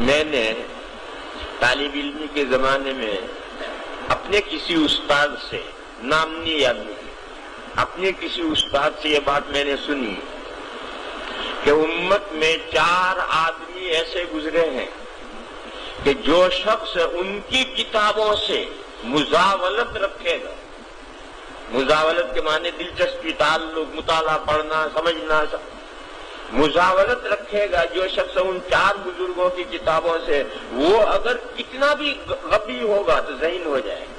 میں نے طالب علمی کے زمانے میں اپنے کسی استاد سے، نام نہیں یاد نہیں، اپنے کسی استاد سے یہ بات میں نے سنی کہ امت میں 4 آدمی ایسے گزرے ہیں کہ جو شخص ان کی کتابوں سے مزاولت رکھے گا، مزاولت کے معنی دلچسپی، تعلق، مطالعہ، پڑھنا، سمجھنا، مزاولت رکھے گا جو شخص ان 4 بزرگوں کی کتابوں سے، وہ اگر کتنا بھی غبی ہوگا تو ذہین ہو جائے گا،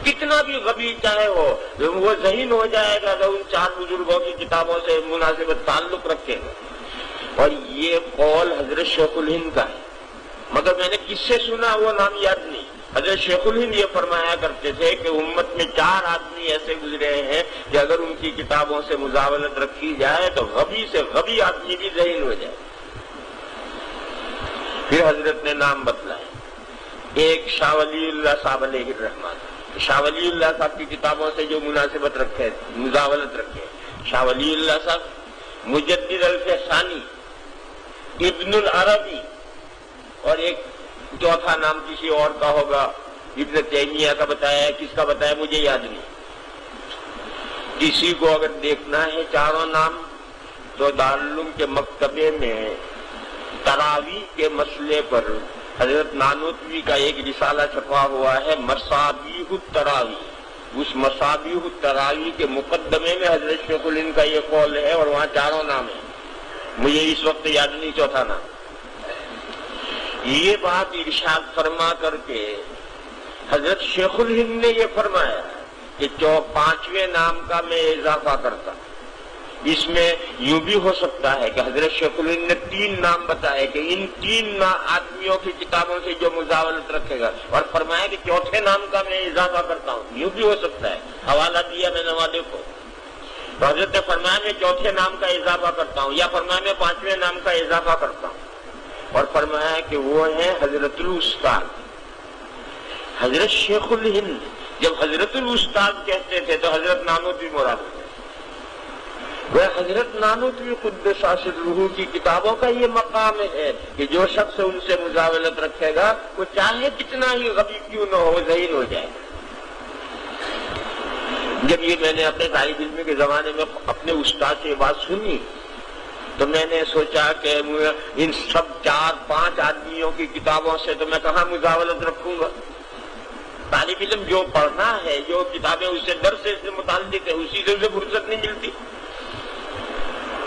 کتنا بھی غبی چاہے ہو وہ ذہین ہو جائے گا تو ان 4 بزرگوں کی کتابوں سے مناسبت تعلق رکھے گا۔ اور یہ قول حضرت شیخ الہند کا ہے، مگر میں نے کس سے سنا وہ نام یاد نہیں۔ حضرت شیخ الہند یہ فرمایا کرتے تھے کہ امت میں 4 آدمی ایسے گزرے ہیں کہ اگر ان کی کتابوں سے مزاولت رکھی جائے تو غبی سے غبی آدمی بھی ذہین ہو جائے۔ پھر حضرت نے نام بتلائے، ایک شاہ ولی اللہ صاحب علیہ الرحمۃ، شاہ ولی اللہ صاحب کی کتابوں سے جو مناسبت رکھے، مزاولت رکھے، شاہ ولی اللہ صاحب، مجدد الفسانی، ابن العربی، اور ایک چوتھا نام کسی اور کا ہوگا، ابن تیمیہ کا بتایا ہے، کس کا بتایا مجھے یاد نہیں۔ کسی کو اگر دیکھنا ہے 4 نام تو دارالعلوم کے مکتبے میں تراویح کے مسئلے پر حضرت نانوتوی کا ایک رسالہ چھپا ہوا ہے، مصابیح التراویح۔ اس مصابیح التراویح کے مقدمے میں حضرت شیخ الہند کا یہ قول ہے اور وہاں 4 نام ہیں، مجھے اس وقت یاد نہیں چوتھا نام۔ یہ بات ارشاد فرما کر کے حضرت شیخ الہند نے یہ فرمایا کہ 5ویں نام کا میں اضافہ کرتا۔ اس میں یوں بھی ہو سکتا ہے کہ حضرت شیخ الہند نے 3 نام بتائے کہ ان 3 آدمیوں کی کتابوں سے جو مزاولت رکھے گا، اور فرمایا کہ 4تھے نام کا میں اضافہ کرتا ہوں، یوں بھی ہو سکتا ہے، حوالہ دیا میں نے والے کو۔ تو حضرت نے فرمایا میں 4تھے نام کا اضافہ کرتا ہوں، یا فرمایا میں 5ویں نام کا اضافہ کرتا ہوں، اور فرمایا کہ وہ ہیں حضرت الاستاد حضرت شیخ الہند۔ جب حضرت الاستاد کہتے تھے تو حضرت نانوتوی مراد ہوتے، وہ حضرت نانوتوی قدس سرہ کی کتابوں کا یہ مقام ہے کہ جو شخص ان سے مزاولت رکھے گا وہ چاہے کتنا ہی غبی کیوں نہ ہو ذہین ہو جائے۔ جب یہ میں نے اپنے طالب علم کے زمانے میں اپنے استاد سے یہ بات سنی تو میں نے سوچا کہ ان سب 4-5 آدمیوں کی کتابوں سے تو میں کہاں مزاولت رکھوں گا۔ طالب علم جو پڑھنا ہے، جو کتابیں اس سے درس سے متعلق ہے، اسی سے فرصت نہیں ملتی،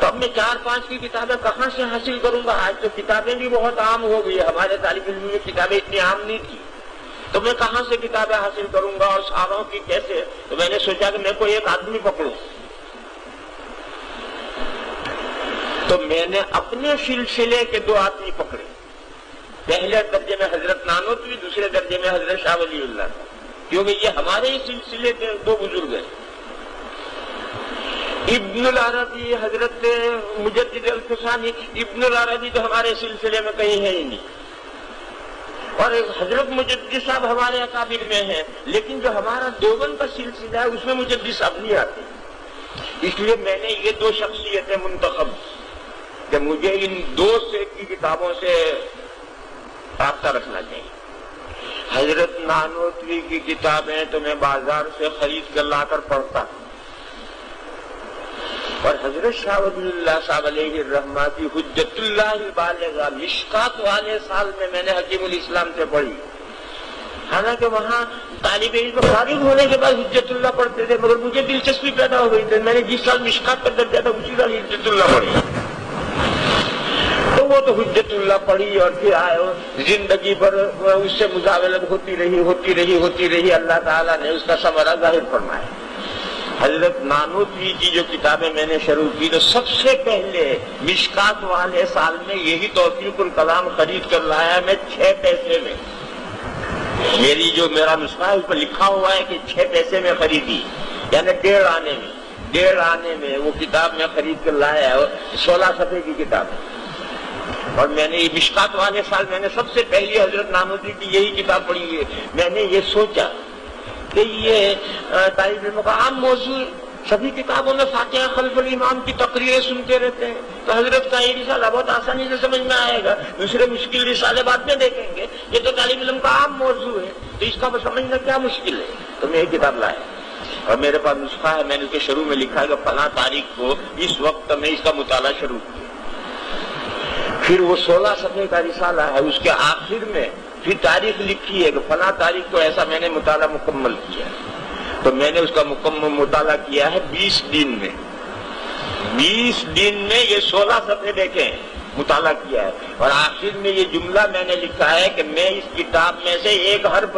تو اب میں 4-5 کی کتابیں کہاں سے حاصل کروں گا؟ آج تو کتابیں بھی بہت عام ہو گئی، ہمارے طالب علم میں کتابیں اتنی عام نہیں تھی، تو میں کہاں سے کتابیں حاصل کروں گا اور ساروں کی کیسے؟ تو میں نے سوچا کہ میں کوئی ایک آدمی پکڑوں، تو میں نے اپنے سلسلے کے 2 آدمی پکڑے، پہلے درجے میں حضرت نانوتوی، دوسرے درجے میں حضرت شاہ ولی اللہ، کیونکہ یہ ہمارے ہی سلسلے کے 2 بزرگ ہیں۔ ابن العربی، حضرت مجدد الفسانی، ابن العربی تو ہمارے سلسلے میں کہیں ہے ہی نہیں، اور حضرت مجدد صاحب ہمارے اکابر میں ہیں، لیکن جو ہمارا دیوبند کا سلسلہ ہے اس میں مجدد صاحب نہیں آتے، اس لیے میں نے یہ 2 شخصیتیں منتخب کہ مجھے ان 2 سے کی کتابوں سے رابطہ رکھنا چاہیے۔ حضرت نانوتوی کی کتابیں تو میں بازار سے خرید کر لا کر پڑھتا، اور حضرت شاہ ولی اللہ صاحب علیہ الرحمہ کی حجت اللہ البالغہ مشکات والے سال میں نے حکیم الاسلام سے پڑھی، حالانکہ وہاں طالب علم فارغ ہونے کے بعد حجت اللہ پڑھتے تھے، مگر مجھے دلچسپی پیدا ہو گئی تھی، میں نے جس سال مشکات کا درجہ تھا اسی سال حجت اللہ پڑھی، تو وہ تو حجت اللہ پڑھی، اور پھر آئے زندگی پر اس سے مزاولت ہوتی رہی، اللہ تعالیٰ نے اس کا ثمرہ ظاہر فرمایا۔ حضرت نانوتوی کی جو کتابیں میں نے شروع کی تو سب سے پہلے مشکات والے سال میں یہی توفیق الکلام خرید کر لایا میں 6 پیسے میں، میری جو میرا نسخہ ہے اس پر لکھا ہوا ہے کہ 6 پیسے میں خریدی، یعنی 1.5 آنے میں وہ کتاب میں خرید کر لایا، 16 صفحے کی کتاب ہے، اور میں نے یہ مشکات والے سال میں نے سب سے پہلی حضرت نانوتوی کی یہی کتاب پڑھی ہے۔ میں نے یہ سوچا کہ یہ طالب علموں کا عام موضوع ہے، سبھی کتابوں میں فاتحہ خلف الامام کی تقریریں سنتے رہتے ہیں، تو حضرت کا یہ رسالہ بہت آسانی سے سمجھ میں آئے گا، دوسرے مشکل رسالے بعد میں دیکھیں گے، یہ تو طالب علم کا عام موضوع ہے، تو اس کا سمجھنا کیا مشکل ہے؟ تو میں یہ کتاب لایا اور میرے پاس نسخہ ہے، میں نے اس کے شروع میں لکھا ہے کہ فلاں تاریخ کو اس وقت میں اس کا مطالعہ شروع کیا، پھر وہ 16 صفحے کا رسالہ ہے، اس کے آخر میں پھر تاریخ لکھی ہے کہ فلاں تاریخ کو ایسا میں نے مطالعہ مکمل کیا، تو میں نے اس کا مکمل مطالعہ کیا ہے 20 دن میں، 20 دن میں یہ 16 صفحے دیکھیں مطالعہ کیا ہے، اور آخر میں یہ جملہ میں نے لکھا ہے کہ میں اس کتاب میں سے ایک حرف